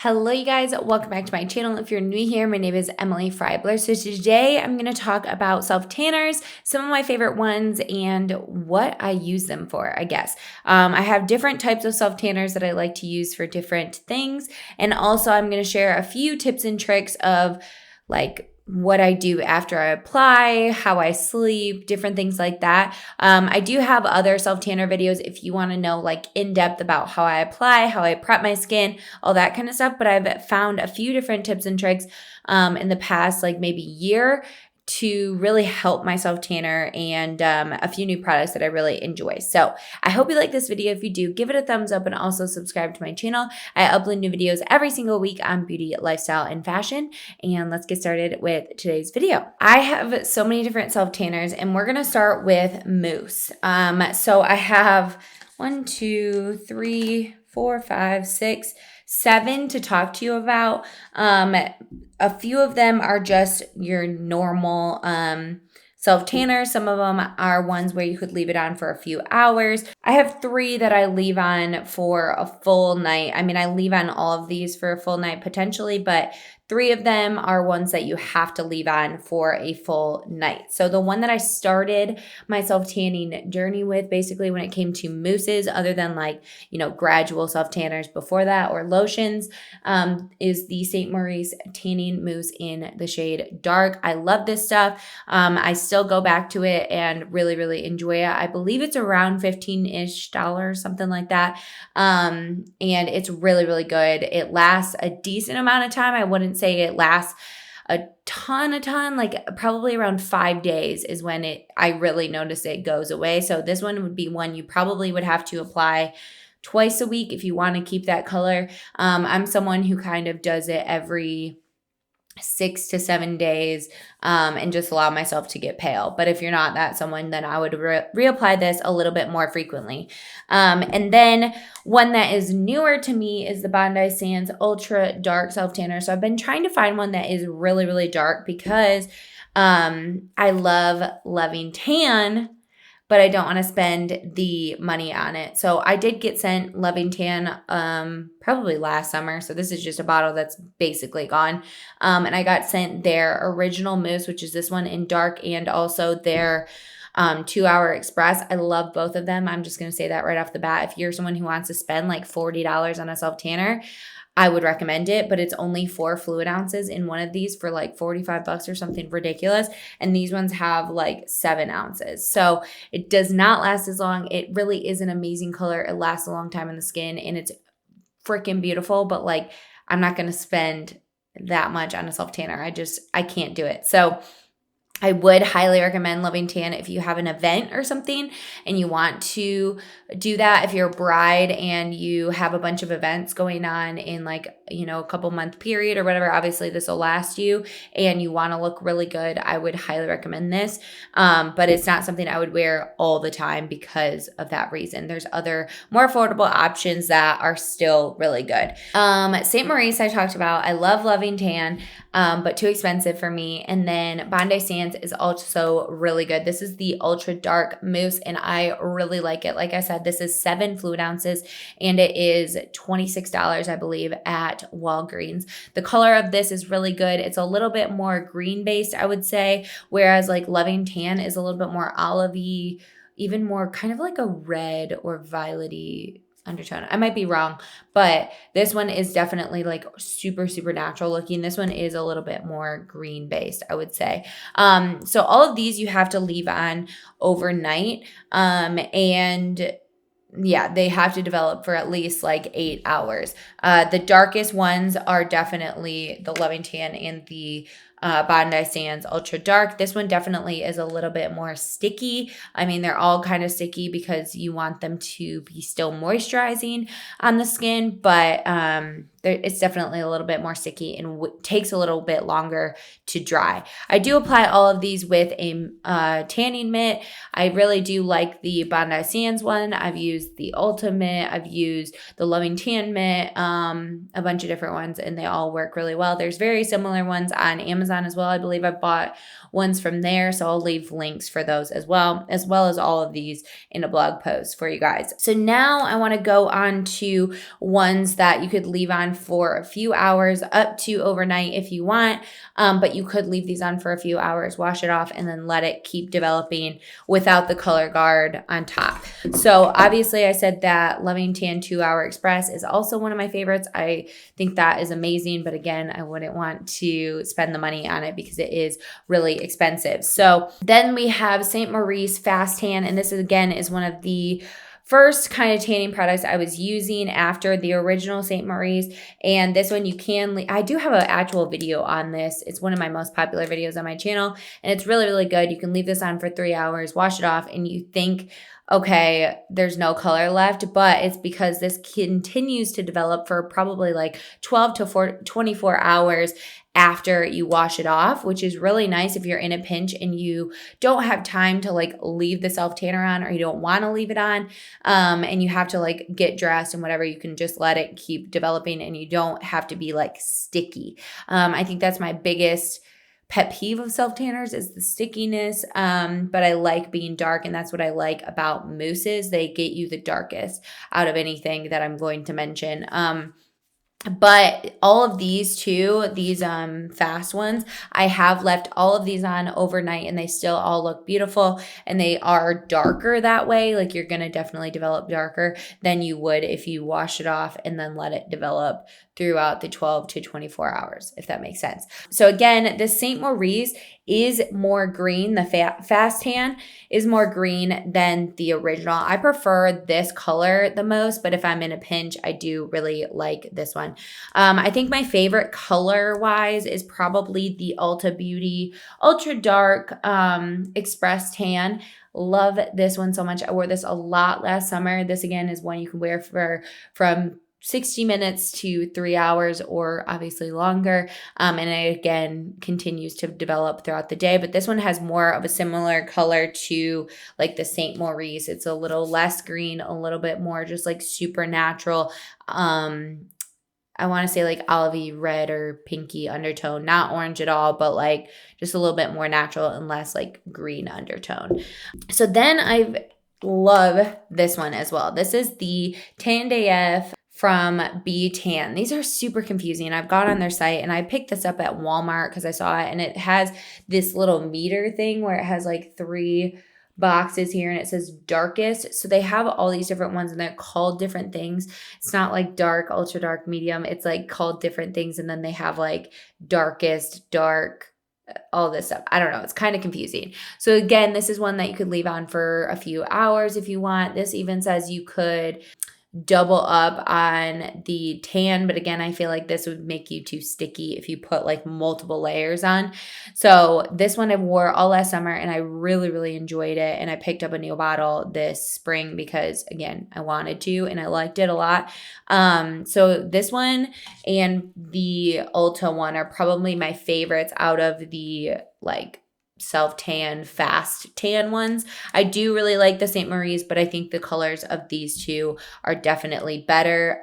Hello you guys, welcome back to my channel. If you're new here, my name is Emily Freybler. So today I'm going to talk about self-tanners, some of my favorite ones, and what I use them for, I guess. I have different types of self-tanners that I like to use for different things. And also I'm going to share a few tips and tricks of like what I do after I apply, how I sleep, different things like that. I do have other self-tanner videos if you want to know like in depth about how I apply, how I prep my skin, all that kind of stuff. But I've found a few different tips and tricks in the past like maybe year to really help my self-tanner and a few new products that I really enjoy. So I hope you like this video. If you do, give it a thumbs up and also subscribe to my channel. I upload new videos every single week on beauty, lifestyle, and fashion. And let's get started with today's video. I have so many different self-tanners and we're gonna start with Mousse. So I have 1, 2, 3, 4, 5, 6, 7 to talk to you about. A few of them are just your normal self-tanners. Some of them are ones where you could leave it on for a few hours. I have 3 that I leave on for a full night. I mean, I leave on all of these for a full night potentially, but 3 of them are ones that you have to leave on for a full night. So the one that I started my self-tanning journey with, basically when it came to mousses, other than like, gradual self-tanners before that or lotions, is the St. Maurice Tanning Mousse in the shade Dark. I love this stuff. I still go back to it and really, really enjoy it. I believe it's around $15-ish, something like that. And it's really, really good. It lasts a decent amount of time. I wouldn't say it lasts a ton, like probably around 5 days is when I really notice it goes away. So this one would be one you probably would have to apply twice a week if you want to keep that color. I'm someone who kind of does it every 6 to 7 days and just allow myself to get pale. But if you're not that someone, then I would reapply this a little bit more frequently. And then one that is newer to me is the Bondi Sands Ultra Dark Self Tanner. So I've been trying to find one that is really, really dark because I love Loving Tan, but I don't want to spend the money on it. So I did get sent Loving Tan probably last summer. So this is just a bottle that's basically gone. And I got sent their original mousse, which is this one in dark, and also their 2-Hour Express. I love both of them. I'm just going to say that right off the bat. If you're someone who wants to spend like $40 on a self-tanner, I would recommend it, but it's only 4 fluid ounces in one of these for like $45 or something ridiculous. And these ones have like 7 ounces. So it does not last as long. It really is an amazing color. It lasts a long time in the skin and it's freaking beautiful, but like I'm not going to spend that much on a self tanner. I can't do it. So I would highly recommend Loving Tan if you have an event or something and you want to do that. If you're a bride and you have a bunch of events going on in like, a couple month period or whatever, obviously this will last you and you want to look really good, I would highly recommend this. But it's not something I would wear all the time because of that reason. There's other more affordable options that are still really good. St. Maurice I talked about. I love Loving Tan, but too expensive for me. And then Bondi Sands is also really good. This is the Ultra Dark Mousse and I really like it. Like I said, this is 7 fluid ounces and it is $26, I believe, at Walgreens. The color of this is really good. It's a little bit more green based, I would say, whereas like Loving Tan is a little bit more olivey, even more kind of like a red or violety undertone. I might be wrong, but this one is definitely like super, super natural looking. This one is a little bit more green based, I would say. So all of these you have to leave on overnight. And yeah, they have to develop for at least like 8 hours. The darkest ones are definitely the Loving Tan and the Bondi Sands Ultra Dark. This one definitely is a little bit more sticky. I mean, they're all kind of sticky because you want them to be still moisturizing on the skin, but it's definitely a little bit more sticky and takes a little bit longer to dry. I do apply all of these with a tanning mitt. I really do like the Bondi Sands one. I've used the Ultimate. I've used the Loving Tan mitt, a bunch of different ones, and they all work really well. There's very similar ones on Amazon Amazon as well. I believe I bought ones from there, so I'll leave links for those as well as all of these in a blog post for you guys. So now I want to go on to ones that you could leave on for a few hours up to overnight if you want, but you could leave these on for a few hours, wash it off, and then let it keep developing without the color guard on top. So obviously I said that Loving Tan 2-Hour Express is also one of my favorites. I think that is amazing, but again, I wouldn't want to spend the money on it because it is really expensive. So then we have St. Maurice Fast Tan, and this again is one of the first kind of tanning products I was using after the original St. Maurice. And this one you can, I do have an actual video on this. It's one of my most popular videos on my channel, and it's really, really good. You can leave this on for 3 hours, wash it off, and you think, okay, there's no color left, but it's because this continues to develop for probably like 12 to 24 hours after you wash it off, which is really nice if you're in a pinch and you don't have time to like leave the self tanner on, or you don't want to leave it on, and you have to like get dressed and whatever. You can just let it keep developing and you don't have to be like sticky. I think that's my biggest pet peeve of self tanners is the stickiness, but I like being dark, and that's what I like about mousses. They get you the darkest out of anything that I'm going to mention. But all of these too, these fast ones, I have left all of these on overnight and they still all look beautiful, and they are darker that way. Like you're going to definitely develop darker than you would if you wash it off and then let it develop throughout the 12 to 24 hours, if that makes sense. So again, the St. Maurice is more green. The Fast Tan is more green than the original. I prefer this color the most, but if I'm in a pinch, I do really like this one. I think my favorite color-wise is probably the Ulta Beauty Ultra Dark Express Tan. Love this one so much. I wore this a lot last summer. This again is one you can wear from 60 minutes to 3 hours, or obviously longer. And it again continues to develop throughout the day. But this one has more of a similar color to like the St. Maurice. It's a little less green, a little bit more just like super natural. I want to say like olivey red or pinky undertone, not orange at all, but like just a little bit more natural and less like green undertone. So then I love this one as well. This is the Tan AF from B Tan. These are super confusing. I've gone on their site and I picked this up at Walmart because I saw it, and it has this little meter thing where it has like 3 boxes here and it says darkest. So they have all these different ones and they're called different things. It's not like dark, ultra dark, medium. It's like called different things, and then they have like darkest, dark, all this stuff. I don't know. It's kind of confusing. So again, this is one that you could leave on for a few hours if you want. This even says you could double up on the tan, but again, I feel like this would make you too sticky if you put like multiple layers on. So this one I wore all last summer and I really, really enjoyed it, and I picked up a new bottle this spring because again, I wanted to and I liked it a lot. So this one and the Ulta one are probably my favorites out of the like self-tan, fast tan ones. I do really like the St. Maurice, but I think the colors of these two are definitely better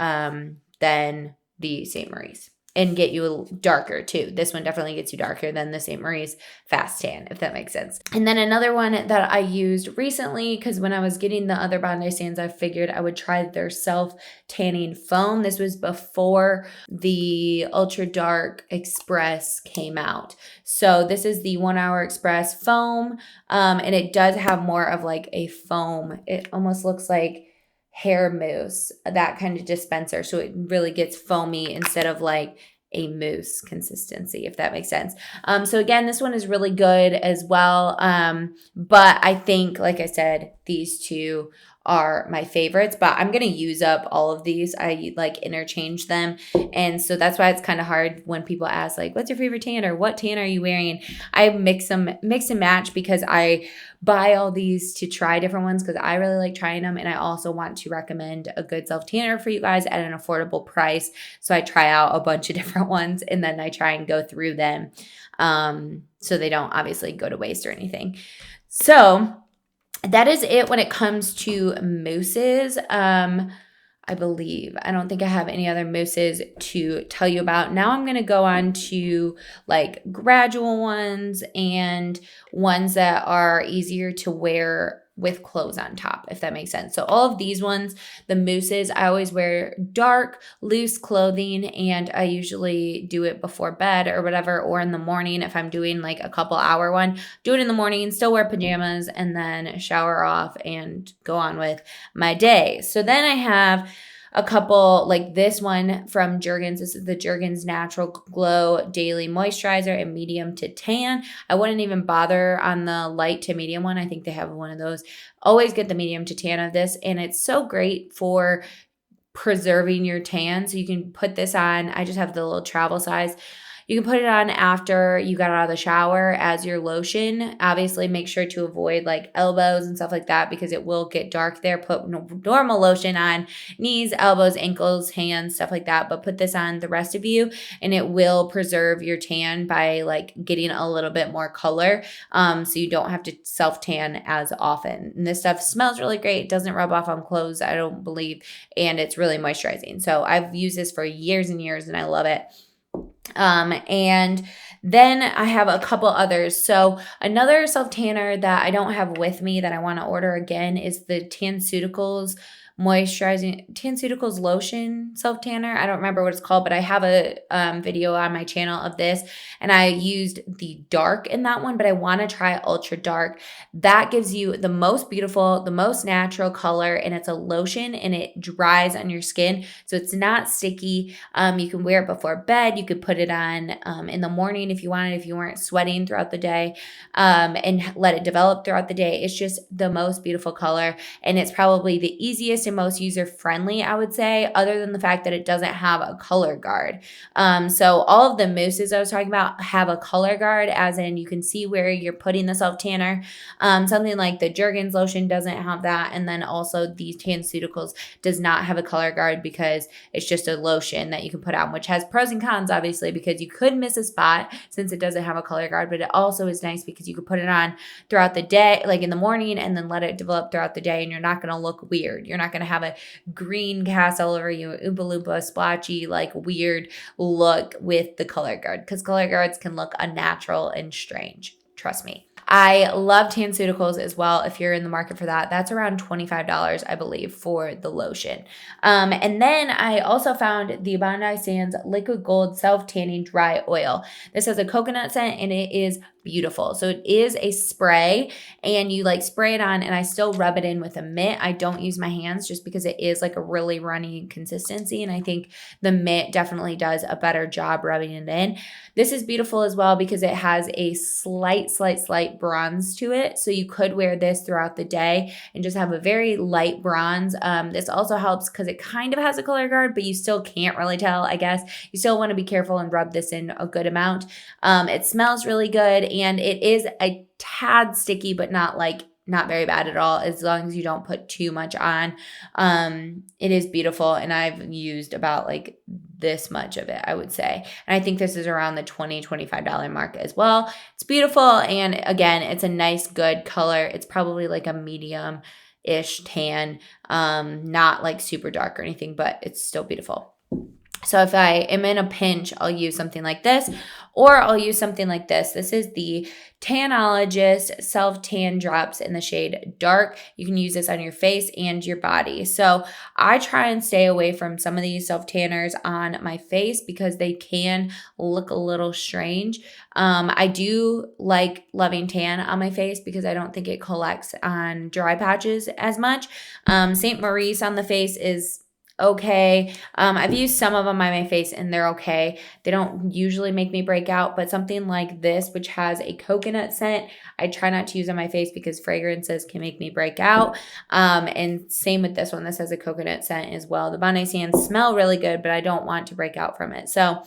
than the St. Maurice, and get you darker too. This one definitely gets you darker than the St. Maurice Fast Tan, if that makes sense. And then another one that I used recently, because when I was getting the other Bondi Sands, I figured I would try their self-tanning foam. This was before the Ultra Dark Express came out. So this is the 1 Hour Express foam, and it does have more of like a foam. It almost looks like hair mousse, that kind of dispenser. So it really gets foamy instead of like a mousse consistency, if that makes sense. So again, this one is really good as well. But I think, like I said, these two are my favorites, but I'm going to use up all of these. I like interchange them. And so that's why it's kind of hard when people ask like, what's your favorite tan, or what tan are you wearing? I mix and match because I buy all these to try different ones because I really like trying them. And I also want to recommend a good self tanner for you guys at an affordable price. So I try out a bunch of different ones and then I try and go through them so they don't obviously go to waste or anything. So that is it when it comes to mousses. I believe. I don't think I have any other mousses to tell you about. Now I'm going to go on to like gradual ones and ones that are easier to wear with clothes on top, if that makes sense. So all of these ones, the mousses, I always wear dark, loose clothing, and I usually do it before bed or whatever, or in the morning if I'm doing like a couple hour one. Do it in the morning, still wear pajamas, and then shower off and go on with my day. So then I have a couple, like this one from Jergens. This is the Jergens Natural Glow Daily Moisturizer in medium to tan. I wouldn't even bother on the light to medium one. I think they have one of those. Always get the medium to tan of this, and it's so great for preserving your tan. So you can put this on. I just have the little travel size. You can put it on after you got out of the shower as your lotion. Obviously, make sure to avoid like elbows and stuff like that because it will get dark there. Put normal lotion on knees, elbows, ankles, hands, stuff like that. But put this on the rest of you and it will preserve your tan by like getting a little bit more color. So you don't have to self-tan as often. And this stuff smells really great. It doesn't rub off on clothes, I don't believe. And it's really moisturizing. So I've used this for years and years and I love it. And then I have a couple others. So another self-tanner that I don't have with me that I want to order again is the TanCeuticals lotion self-tanner. I don't remember what it's called, but I have a video on my channel of this, and I used the dark in that one, but I want to try ultra dark. That gives you the most beautiful, the most natural color, and it's a lotion, and it dries on your skin, so it's not sticky. You can wear it before bed. You could put it on in the morning if you wanted, if you weren't sweating throughout the day, and let it develop throughout the day. It's just the most beautiful color, and it's probably the easiest and most user-friendly, I would say, other than the fact that it doesn't have a color guard. So all of the mousses I was talking about have a color guard, as in you can see where you're putting the self-tanner. Something like the Jergens lotion doesn't have that, and then also the TanCeuticals does not have a color guard because it's just a lotion that you can put on, which has pros and cons, obviously, because you could miss a spot since it doesn't have a color guard, but it also is nice because you could put it on throughout the day, like in the morning, and then let it develop throughout the day, and you're not going to look weird. You're not going to have a green cast all over you, Oompa Loompa, splotchy, like weird look with the color guard, because color guards can look unnatural and strange. Trust me. I love TanCeuticals as well. If you're in the market for that, that's around $25, I believe, for the lotion. And then I also found the Bondi Sands Liquid Gold Self Tanning Dry Oil. This has a coconut scent and it is beautiful. So it is a spray and you like spray it on, and I still rub it in with a mitt. I don't use my hands just because it is like a really runny consistency, and I think the mitt definitely does a better job rubbing it in. This is beautiful as well because it has a slight bronze to it. So you could wear this throughout the day and just have a very light bronze. This also helps because it kind of has a color guard, but you still can't really tell, I guess. You still want to be careful and rub this in a good amount. It smells really good, and it is a tad sticky, but not very bad at all, as long as you don't put too much on. It is beautiful, and I've used about like this much of it, I would say. And I think this is around the $20-$25 mark as well. It's beautiful, and again, it's a nice, good color. It's probably like a medium-ish tan, not like super dark or anything, but it's still beautiful. So if I am in a pinch, I'll use something like this, or I'll use something like this. This is the Tanologist Self-Tan Drops in the shade Dark. You can use this on your face and your body. So I try and stay away from some of these self-tanners on my face because they can look a little strange. I do like Loving Tan on my face because I don't think it collects on dry patches as much. St. Maurice on the face is okay. I've used some of them on my face and they're okay. They don't usually make me break out, but something like this, which has a coconut scent, I try not to use on my face because fragrances can make me break out. And same with this one. This has a coconut scent as well. The Bondi Sands smell really good, but I don't want to break out from it. So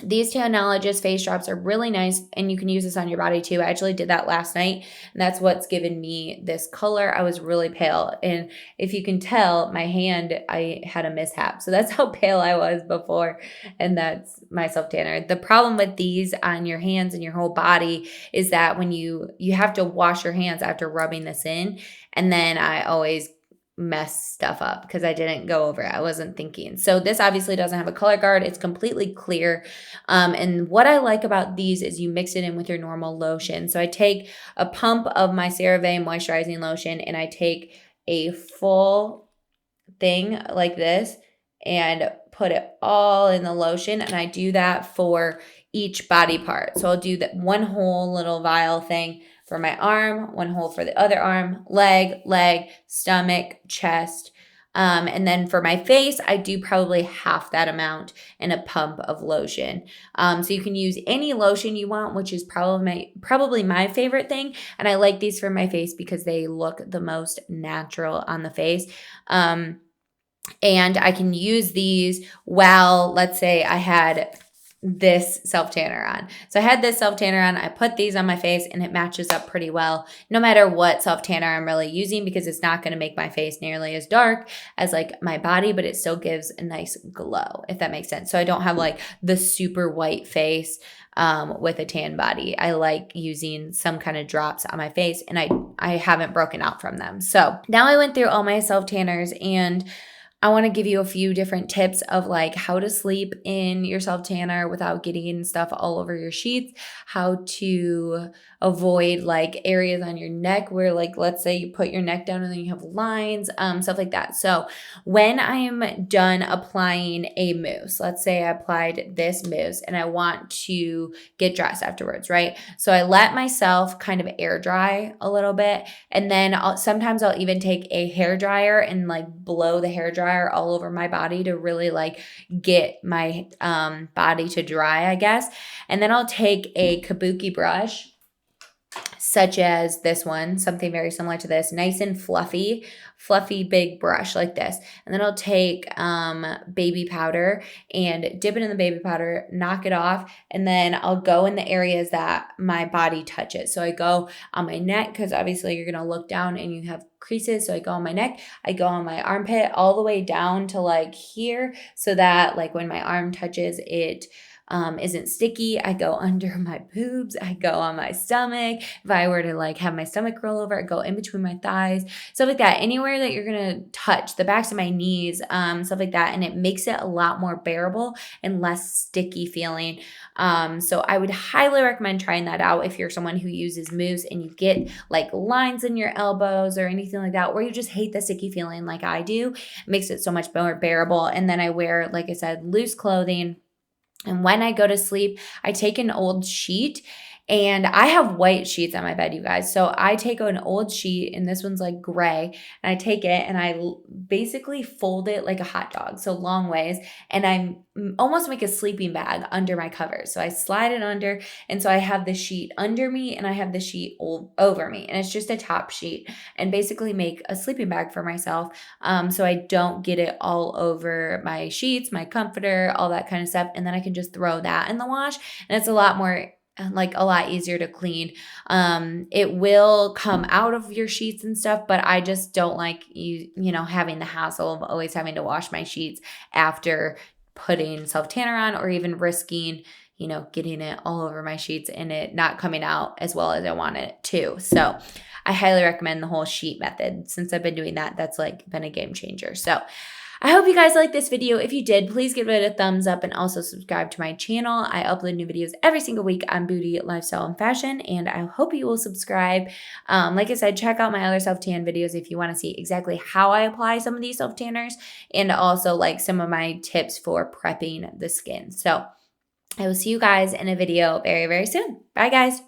these Tanologist face drops are really nice, and you can use this on your body too. I actually did that last night, and that's what's given me this color. I was really pale, and if you can tell, my hand, I had a mishap. So that's how pale I was before, and that's my self-tanner. The problem with these on your hands and your whole body is that when you have to wash your hands after rubbing this in, and then I always mess stuff up because I didn't go over it. I wasn't thinking. So this obviously doesn't have a color guard. It's completely clear. And what I like about these is you mix it in with your normal lotion. So I take a pump of my CeraVe moisturizing lotion and I take a full thing like this and put it all in the lotion. And I do that for each body part. So I'll do that one whole little vial thing for my arm, one hole for the other arm, leg, stomach, chest. And then for my face, I do probably half that amount in a pump of lotion. So you can use any lotion you want, which is probably my favorite thing. And I like these for my face because they look the most natural on the face. And I can use these while, let's say I had this self-tanner on. So I had this self-tanner on, I put these on my face and it matches up pretty well no matter what self-tanner I'm really using because it's not going to make my face nearly as dark as like my body, but it still gives a nice glow, if that makes sense. So I don't have like the super white face with a tan body. I like using some kind of drops on my face and I haven't broken out from them. So now I went through all my self-tanners and I want to give you a few different tips of like how to sleep in your self tanner without getting stuff all over your sheets, how to avoid like areas on your neck where like, let's say you put your neck down and then you have lines, stuff like that. So when I am done applying a mousse, let's say I applied this mousse and I want to get dressed afterwards, right? So I let myself kind of air dry a little bit and then sometimes I'll even take a hair dryer and like blow the hair dryer all over my body to really like get my body to dry, I guess. And then I'll take a kabuki brush, such as this one, something very similar to this, nice and fluffy big brush like this. And then I'll take baby powder and dip it in the baby powder, knock it off, and then I'll go in the areas that my body touches. So I go on my neck because obviously you're going to look down and you have creases. So I go on my neck, I go on my armpit all the way down to like here so that like when my arm touches it, isn't sticky. I go under my boobs. I go on my stomach. If I were to like have my stomach roll over, I go in between my thighs, stuff like that. Anywhere that you're going to touch, the backs of my knees, stuff like that. And it makes it a lot more bearable and less sticky feeling. So I would highly recommend trying that out if you're someone who uses mousse and you get like lines in your elbows or anything like that, or you just hate the sticky feeling like I do. It makes it so much more bearable. And then I wear, like I said, loose clothing. And when I go to sleep, I take an old sheet and I have white sheets on my bed, you guys. So I take an old sheet and this one's like gray and I take it and I basically fold it like a hot dog. So long ways. And I almost make a sleeping bag under my covers. So I slide it under. And so I have the sheet under me and I have the sheet over me. And it's just a top sheet and basically make a sleeping bag for myself. So I don't get it all over my sheets, my comforter, all that kind of stuff. And then I can just throw that in the wash. And it's a lot more like a lot easier to clean. It will come out of your sheets and stuff, but I just don't like you know, having the hassle of always having to wash my sheets after putting self-tanner on or even risking, you know, getting it all over my sheets and it not coming out as well as I want it to. So I highly recommend the whole sheet method. Since I've been doing that, that's like been a game changer. So I hope you guys liked this video. If you did, please give it a thumbs up and also subscribe to my channel. I upload new videos every single week on beauty, lifestyle, and fashion, and I hope you will subscribe. Like I said, check out my other self-tan videos if you want to see exactly how I apply some of these self-tanners and also like some of my tips for prepping the skin. So I will see you guys in a video very, very soon. Bye, guys.